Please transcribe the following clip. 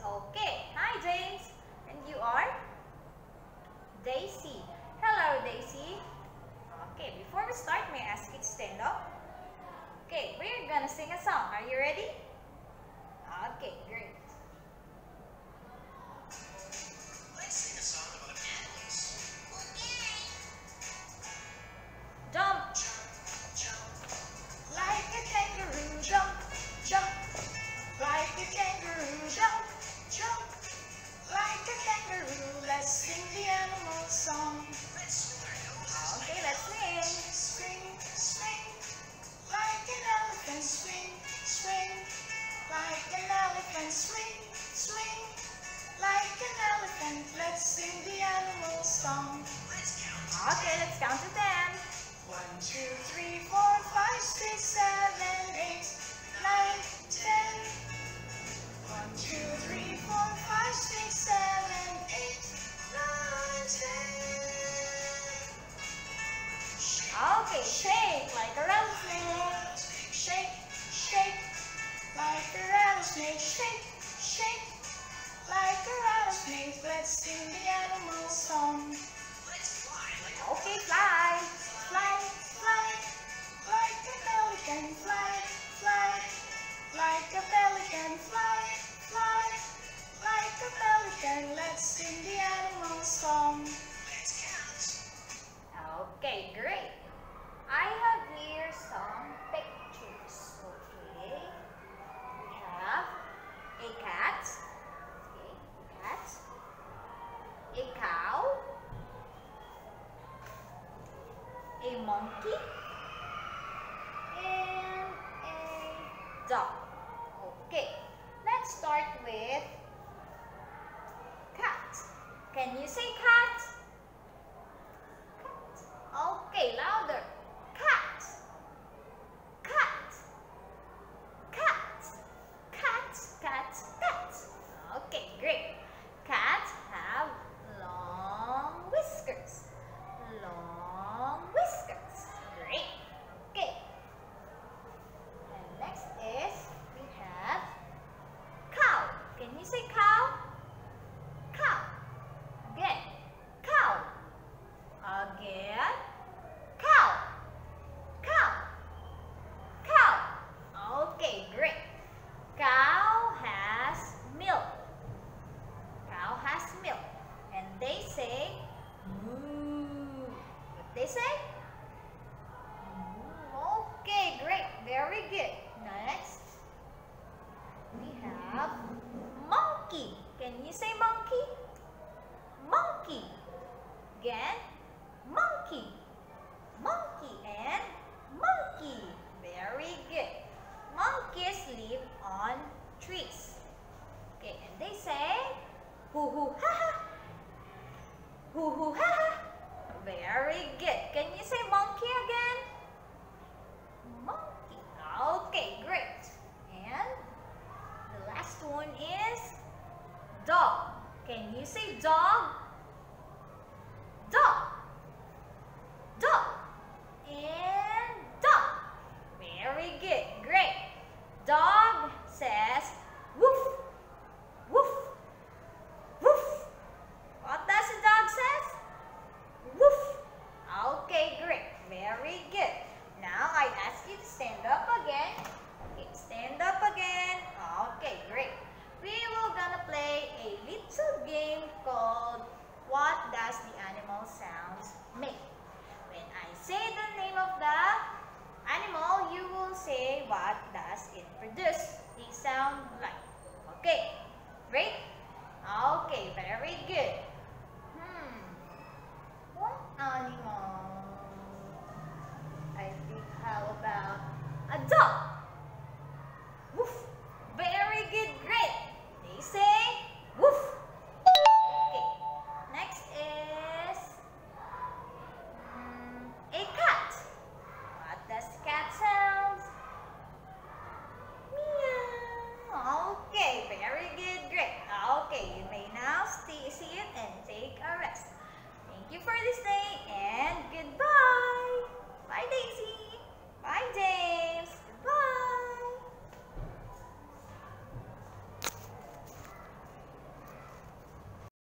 Okay. Hi, James. And you are? Daisy. Hello, Daisy. Okay, before we start, may I ask you to stand up? Okay, we're gonna sing a song. Are you ready? Okay, great. Let's sing a song about animals. Jump Jump, jump, like a kangaroo. Jump, jump like a kangaroo. Jump, jump like a kangaroo. Let's sing the animal song. let's swing our noses. Okay, let's sing. Swing, swing, Like an elephant, swing, swing. Like an elephant, swing, swing. Like an elephant, let's sing the animal song. let's count. Okay, let's count to 10. 1, 2, 3, 4, 5, 6, 7, 8, 9, 10. 1, 2, 3, 4, 5, 6, 7, 8, 9, 10. Okay, shake like a rattlesnake. Shake, shake like a rattlesnake. Shake, shake like a rattlesnake. Let's sing the animal song. Let's fly like a Okay, fly, fly, fly like a pelican. Fly, fly like a pelican. Fly, fly like a pelican. Let's sing the animal song. let's count. Okay, great. I have here some pictures. Okay, we have a cat. Okay, cat. A cow. A monkey. And a dog. Okay, let's start with cat. Can you say cat? Okay, louder. Cat. Cat. Cat. Cat. Cat. Cat. Okay, great. Cats have long whiskers. Long whiskers. Great. Okay. And next is we have cow. Can you say cow? Cow. Again. Cow. Again. Cow. Cow. Cow. Okay, great. Cow has milk. Cow has milk. And they say moo. What they say? Moo. Okay, great. Very good. Next, we have monkey. Can you say monkey? Monkey. Again, monkey. Monkey and monkey. Very good. Monkeys live on trees. Okay, and they say hoo hoo ha ha. Hoo hoo ha ha. Very good. Can you say monkey again? Monkey. Okay, great. And the last one is dog. Can you say dog?